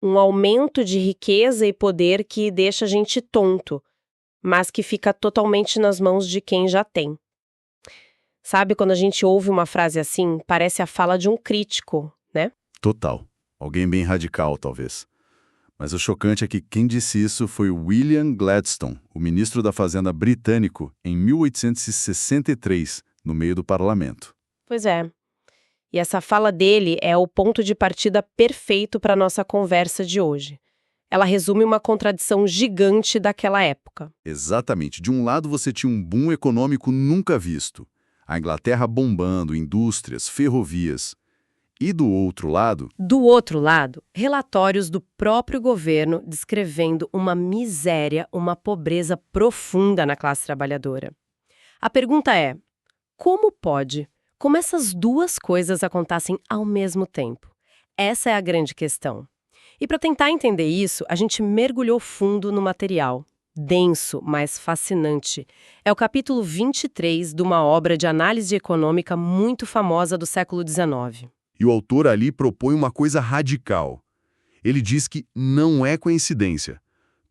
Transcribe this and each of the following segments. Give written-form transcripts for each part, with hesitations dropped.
Um aumento de riqueza e poder que deixa a gente tonto, mas que fica totalmente nas mãos de quem já tem. Sabe, quando a gente ouve uma frase assim, parece a fala de um crítico, né? Total. Alguém bem radical, talvez. Mas o chocante é que quem disse isso foi William Gladstone, o ministro da Fazenda britânico, em 1863, no meio do parlamento. Pois é. E essa fala dele é o ponto de partida perfeito para a nossa conversa de hoje. Ela resume uma contradição gigante daquela época. Exatamente. De um lado você tinha um boom econômico nunca visto. A Inglaterra bombando, indústrias, ferrovias. E do outro lado, Relatórios do próprio governo descrevendo uma miséria, uma pobreza profunda na classe trabalhadora. A pergunta é: como pode? Como essas duas coisas acontecem ao mesmo tempo? Essa é a grande questão. E para tentar entender isso, a gente mergulhou fundo no material. Denso, mas fascinante. É o capítulo 23 de uma obra de análise econômica muito famosa do século XIX. e o autor ali propõe uma coisa radical. Ele diz que não é coincidência.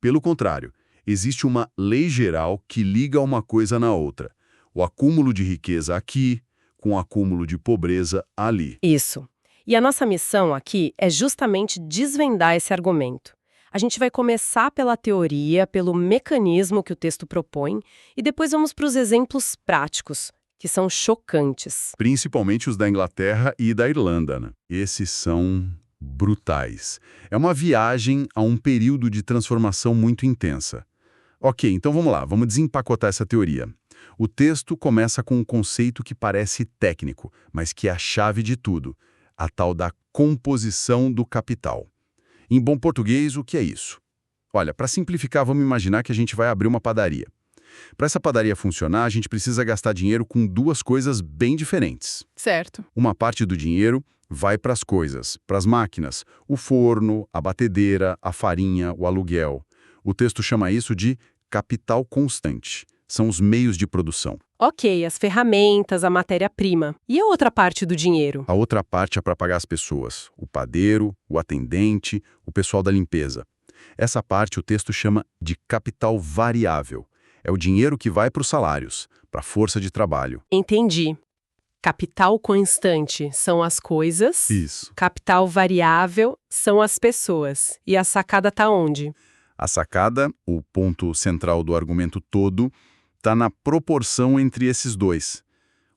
Pelo contrário, existe uma lei geral que liga uma coisa na outra. O acúmulo de riqueza aqui, com o acúmulo de pobreza ali. Isso. E a nossa missão aqui é justamente desvendar esse argumento. A gente vai começar pela teoria, pelo mecanismo que o texto propõe, e depois vamos para os exemplos práticos, que são chocantes. Principalmente os da Inglaterra e da Irlanda, né? Esses são brutais. É uma viagem a um período de transformação muito intensa. Ok, então vamos lá, vamos desempacotar essa teoria. O texto começa com um conceito que parece técnico, mas que é a chave de tudo, a tal da composição do capital. Em bom português, o que é isso? Olha, para simplificar, vamos imaginar que a gente vai abrir uma padaria. Para essa padaria funcionar, a gente precisa gastar dinheiro com duas coisas bem diferentes. Certo. Uma parte do dinheiro vai para as coisas, para as máquinas, o forno, a batedeira, a farinha, o aluguel. O texto chama isso de capital constante. São os meios de produção. Ok, as ferramentas, a matéria-prima. E a outra parte do dinheiro? A outra parte é para pagar as pessoas, o padeiro, o atendente, o pessoal da limpeza. Essa parte o texto chama de capital variável. É o dinheiro que vai para os salários, para a força de trabalho. Entendi. Capital constante são as coisas. Isso. Capital variável são as pessoas. E a sacada tá onde? A sacada, o ponto central do argumento todo, está na proporção entre esses dois.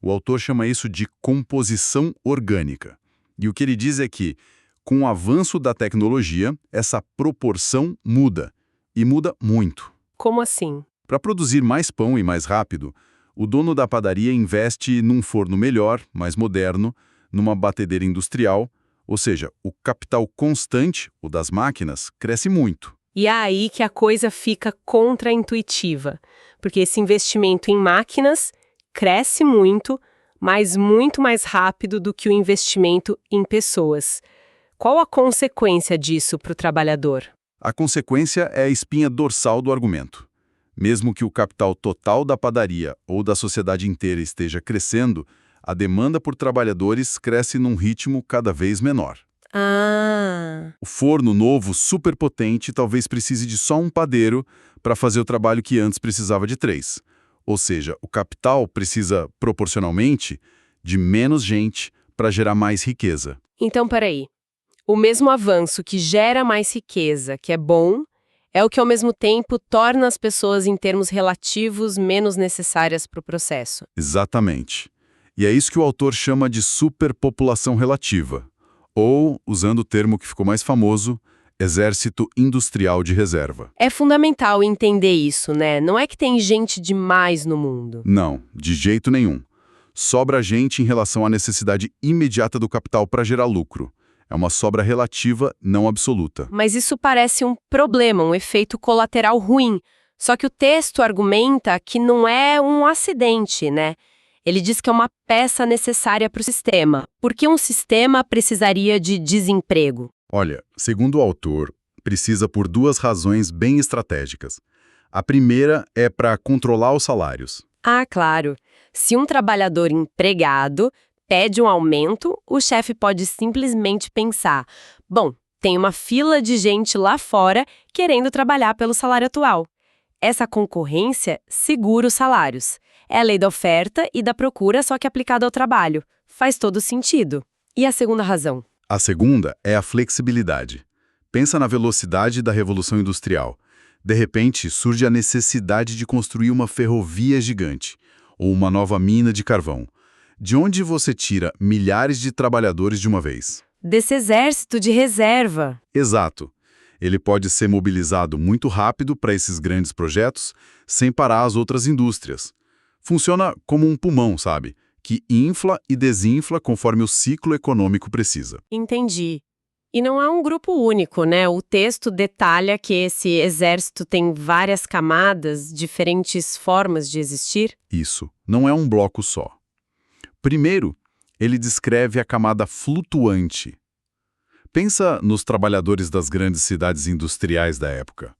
O autor chama isso de composição orgânica. E o que ele diz é que, com o avanço da tecnologia, essa proporção muda. E muda muito. Como assim? Para produzir mais pão e mais rápido, o dono da padaria investe num forno melhor, mais moderno, numa batedeira industrial, ou seja, o capital constante, o das máquinas, cresce muito. E é aí que a coisa fica contraintuitiva, porque esse investimento em máquinas cresce muito, mas muito mais rápido do que o investimento em pessoas. Qual a consequência disso para o trabalhador? A consequência é a espinha dorsal do argumento. Mesmo que o capital total da padaria ou da sociedade inteira esteja crescendo, a demanda por trabalhadores cresce num ritmo cada vez menor. Ah, O forno novo, superpotente, talvez precise de só um padeiro para fazer o trabalho que antes precisava de 3. Ou seja, o capital precisa, proporcionalmente, de menos gente para gerar mais riqueza. então peraí. O mesmo avanço que gera mais riqueza, que é bom, é o que ao mesmo tempo torna as pessoas em termos relativos menos necessárias para o processo. Exatamente. E é isso que o autor chama de superpopulação relativa. Ou, usando o termo que ficou mais famoso, exército industrial de reserva. É fundamental entender isso, né? Não é que tem gente demais no mundo. Não, de jeito nenhum. Sobra gente em relação à necessidade imediata do capital para gerar lucro. É uma sobra relativa, não absoluta. Mas isso parece um problema, um efeito colateral ruim. Só que o texto argumenta que não é um acidente, né? Ele diz que é uma peça necessária para o sistema. Por que um sistema precisaria de desemprego? Olha, segundo o autor, precisa por duas razões bem estratégicas. A primeira é para controlar os salários. Ah, claro. Se um trabalhador empregado pede um aumento, o chefe pode simplesmente pensar: bom, Tem uma fila de gente lá fora querendo trabalhar pelo salário atual. Essa concorrência segura os salários. É a lei da oferta e da procura, só que aplicada ao trabalho. Faz todo sentido. E a segunda razão? A segunda é a flexibilidade. Pensa na velocidade da Revolução Industrial. De repente, surge a necessidade de construir uma ferrovia gigante ou uma nova mina de carvão. De onde você tira milhares de trabalhadores de uma vez? Desse exército de reserva. Exato. Ele pode ser mobilizado muito rápido para esses grandes projetos, sem parar as outras indústrias. Funciona como um pulmão, sabe? Que infla e desinfla conforme o ciclo econômico precisa. Entendi. E não é um grupo único, né? O texto detalha que esse exército tem várias camadas, diferentes formas de existir. Isso, não é um bloco só. Primeiro, ele descreve a camada flutuante. Pensa nos trabalhadores das grandes cidades industriais da época.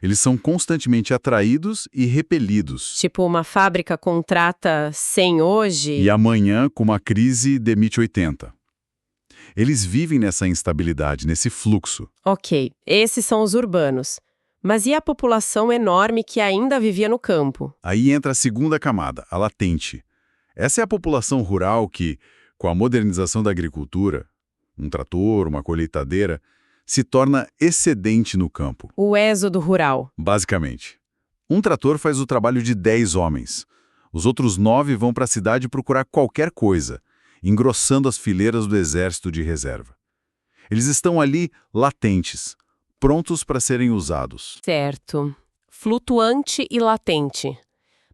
Eles são constantemente atraídos e repelidos. Tipo, uma fábrica contrata 100 hoje. E amanhã, com uma crise, demite 80. Eles vivem nessa instabilidade, nesse fluxo. Ok, esses são os urbanos. Mas e a população enorme que ainda vivia no campo? Aí entra a segunda camada, a latente. Essa é a população rural que, com a modernização da agricultura, um trator, uma colheitadeira, se torna excedente no campo. O êxodo rural. Basicamente. Um trator faz o trabalho de 10 homens. Os outros 9 vão para a cidade procurar qualquer coisa, engrossando as fileiras do exército de reserva. Eles estão ali latentes, prontos para serem usados. Certo. Flutuante e latente.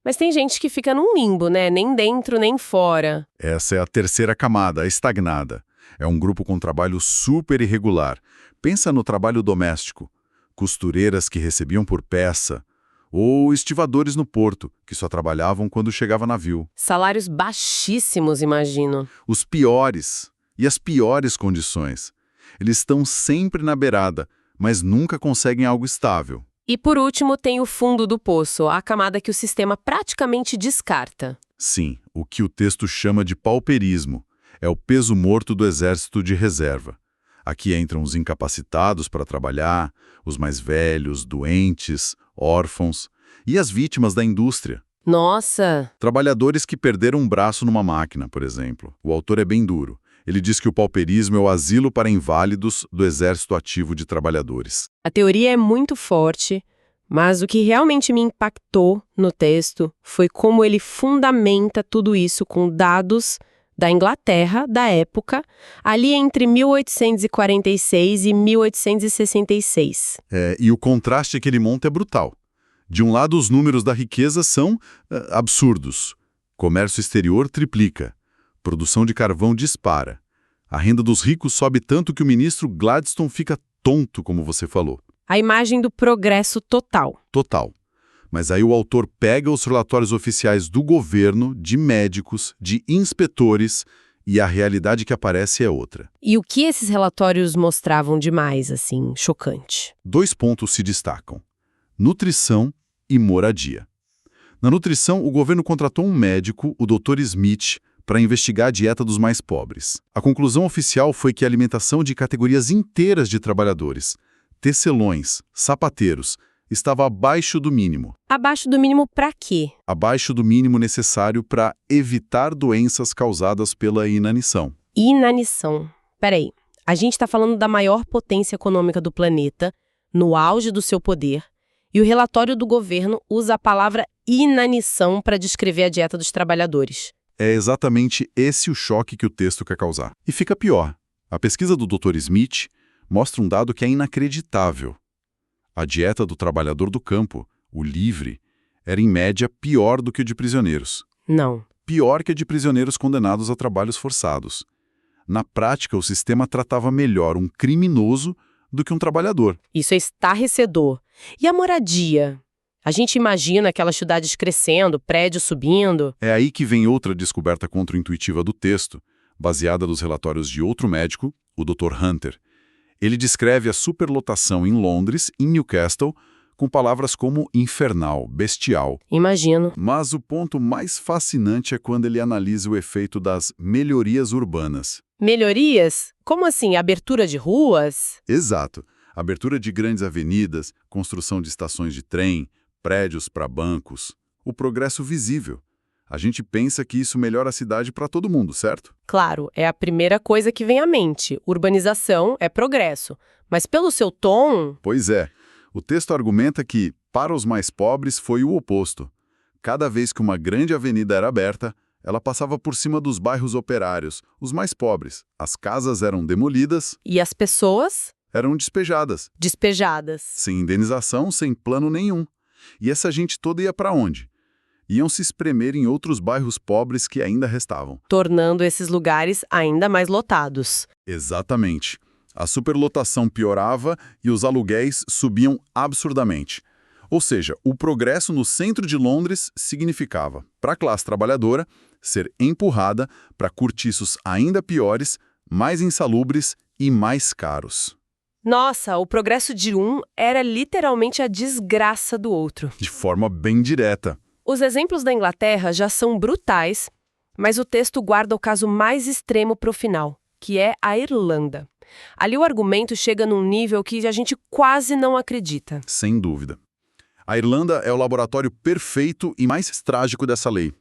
Mas tem gente que fica num limbo, né? Nem dentro, nem fora. Essa é a terceira camada, a estagnada. É um grupo com trabalho super irregular. Pensa no trabalho doméstico. Costureiras que recebiam por peça, ou estivadores no porto, que só trabalhavam quando chegava navio. Salários baixíssimos, imagino. Os piores e as piores condições. Eles estão sempre na beirada, mas nunca conseguem algo estável. E por último tem o fundo do poço, a camada que o sistema praticamente descarta. Sim, o que o texto chama de pauperismo. É o peso morto do exército de reserva. Aqui entram os incapacitados para trabalhar, os mais velhos, doentes, órfãos e as vítimas da indústria. Nossa! Trabalhadores que perderam um braço numa máquina, por exemplo. O autor é bem duro. Ele diz que o pauperismo é o asilo para inválidos do exército ativo de trabalhadores. A teoria é muito forte, mas o que realmente me impactou no texto foi como ele fundamenta tudo isso com dados da Inglaterra, da época, ali entre 1846 e 1866. E o contraste que ele monta é brutal. De um lado, os números da riqueza são absurdos. Comércio exterior triplica. Produção de carvão dispara. A renda dos ricos sobe tanto que o ministro Gladstone fica tonto, como você falou. A imagem do progresso total. Total. Mas aí o autor pega os relatórios oficiais do governo, de médicos, de inspetores, e a realidade que aparece é outra. E o que esses relatórios mostravam de mais, assim, chocante? 2 pontos se destacam: nutrição e moradia. Na nutrição, o governo contratou um médico, o Dr. Smith, para investigar a dieta dos mais pobres. A conclusão oficial foi que a alimentação de categorias inteiras de trabalhadores, tecelões, sapateiros, estava abaixo do mínimo. Abaixo do mínimo para quê? Abaixo do mínimo necessário para evitar doenças causadas pela inanição. Inanição. Peraí, a gente está falando da maior potência econômica do planeta, no auge do seu poder, e o relatório do governo usa a palavra inanição para descrever a dieta dos trabalhadores. É exatamente esse o choque que o texto quer causar. E fica pior. A pesquisa do Dr. Smith mostra um dado que é inacreditável. A dieta do trabalhador do campo, o livre, era em média pior do que o de prisioneiros. Não. Pior que a de prisioneiros condenados a trabalhos forçados. Na prática, o sistema tratava melhor um criminoso do que um trabalhador. Isso é estarrecedor. E a moradia? A gente imagina aquelas cidades crescendo, prédios subindo. É aí que vem outra descoberta contra-intuitiva do texto, baseada nos relatórios de outro médico, o Dr. Hunter. Ele descreve a superlotação em Londres, em Newcastle, com palavras como infernal, bestial. Imagino. Mas o ponto mais fascinante é quando ele analisa o efeito das melhorias urbanas. Melhorias? Como assim? Abertura de ruas? Exato. Abertura de grandes avenidas, construção de estações de trem, prédios para bancos. O progresso visível. A gente pensa que isso melhora a cidade para todo mundo, certo? Claro, é a primeira coisa que vem à mente. Urbanização é progresso. Mas pelo seu tom... Pois é. O texto argumenta que, para os mais pobres, foi o oposto. Cada vez que uma grande avenida era aberta, ela passava por cima dos bairros operários, os mais pobres. As casas eram demolidas, E as pessoas? eram despejadas, Despejadas. sem indenização, sem plano nenhum. E essa gente toda ia para onde? Iam se espremer em outros bairros pobres que ainda restavam. Tornando esses lugares ainda mais lotados. Exatamente. A superlotação piorava e os aluguéis subiam absurdamente. Ou seja, o progresso no centro de Londres significava, para a classe trabalhadora, ser empurrada para cortiços ainda piores, mais insalubres e mais caros. Nossa, o progresso de um era literalmente a desgraça do outro. De forma bem direta. Os exemplos da Inglaterra já são brutais, mas o texto guarda o caso mais extremo para o final, que é a Irlanda. Ali o argumento chega num nível que a gente quase não acredita. Sem dúvida. A Irlanda é o laboratório perfeito e mais trágico dessa lei.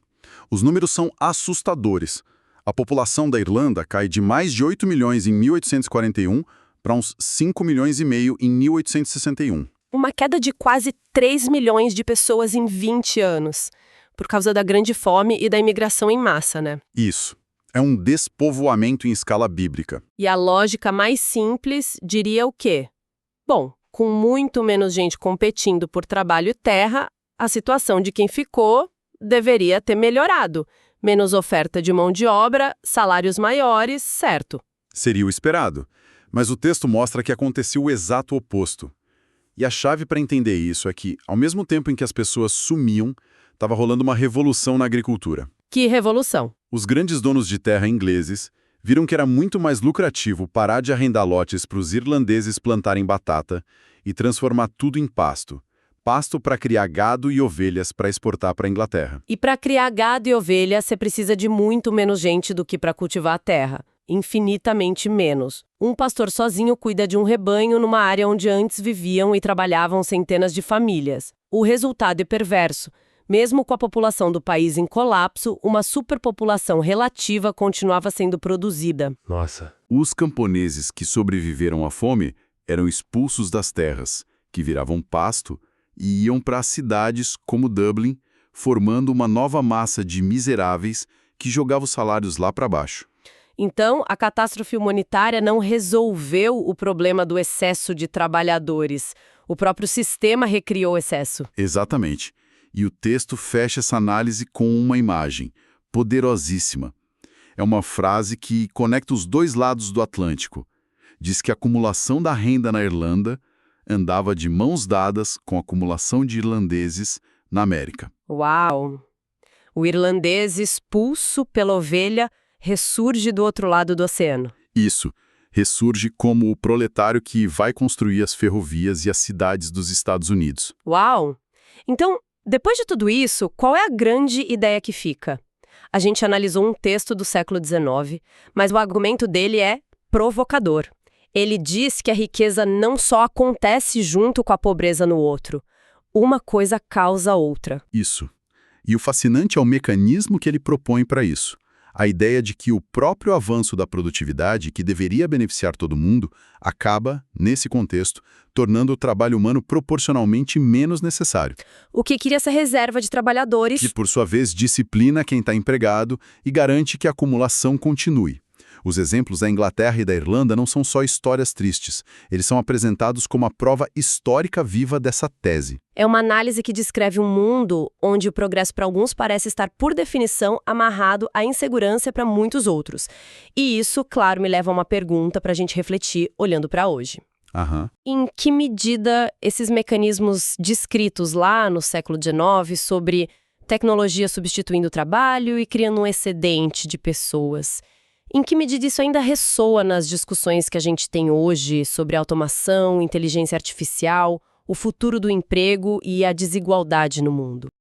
Os números são assustadores. A população da Irlanda cai de mais de 8 milhões em 1841 para uns 5 milhões e meio em 1861. Uma queda de quase 3 milhões de pessoas em 20 anos, por causa da grande fome e da imigração em massa, né? Isso. É um despovoamento em escala bíblica. E a lógica mais simples diria o quê? Bom, com muito menos gente competindo por trabalho e terra, a situação de quem ficou deveria ter melhorado. Menos oferta de mão de obra, salários maiores, certo. Seria o esperado. Mas o texto mostra que aconteceu o exato oposto. E a chave para entender isso é que, ao mesmo tempo em que as pessoas sumiam, estava rolando uma revolução na agricultura. Que revolução! Os grandes donos de terra ingleses viram que era muito mais lucrativo parar de arrendar lotes para os irlandeses plantarem batata e transformar tudo em pasto. Pasto para criar gado e ovelhas para exportar para a Inglaterra. E para criar gado e ovelha, você precisa de muito menos gente do que para cultivar a terra. Infinitamente menos. Um pastor sozinho cuida de um rebanho numa área onde antes viviam e trabalhavam centenas de famílias. O resultado é perverso. Mesmo com a população do país em colapso, uma superpopulação relativa continuava sendo produzida. Nossa. Os camponeses que sobreviveram à fome eram expulsos das terras, que viravam pasto, e iam para cidades como Dublin, formando uma nova massa de miseráveis que jogava os salários lá para baixo. Então, a catástrofe humanitária não resolveu o problema do excesso de trabalhadores. O próprio sistema recriou o excesso. Exatamente. E o texto fecha essa análise com uma imagem poderosíssima. É uma frase que conecta os dois lados do Atlântico. Diz que a acumulação da renda na Irlanda andava de mãos dadas com a acumulação de irlandeses na América. Uau! O irlandês expulso pela ovelha ressurge do outro lado do oceano. Isso. Ressurge como o proletário que vai construir as ferrovias e as cidades dos Estados Unidos. Uau! Então, depois de tudo isso, qual é a grande ideia que fica? A gente analisou um texto do século XIX, mas o argumento dele é provocador. Ele diz que a riqueza não só acontece junto com a pobreza no outro. Uma coisa causa a outra. Isso. E o fascinante é o mecanismo que ele propõe para isso. A ideia de que o próprio avanço da produtividade, que deveria beneficiar todo mundo, acaba, nesse contexto, tornando o trabalho humano proporcionalmente menos necessário. O que cria essa reserva de trabalhadores... Que, por sua vez, disciplina quem está empregado e garante que a acumulação continue. Os exemplos da Inglaterra e da Irlanda não são só histórias tristes. Eles são apresentados como a prova histórica viva dessa tese. É uma análise que descreve um mundo onde o progresso para alguns parece estar, por definição, amarrado à insegurança para muitos outros. E isso, claro, me leva a uma pergunta para a gente refletir olhando para hoje. Em que medida esses mecanismos descritos lá no século XIX sobre tecnologia substituindo o trabalho e criando um excedente de pessoas... Em que medida isso ainda ressoa nas discussões que a gente tem hoje sobre automação, inteligência artificial, o futuro do emprego e a desigualdade no mundo?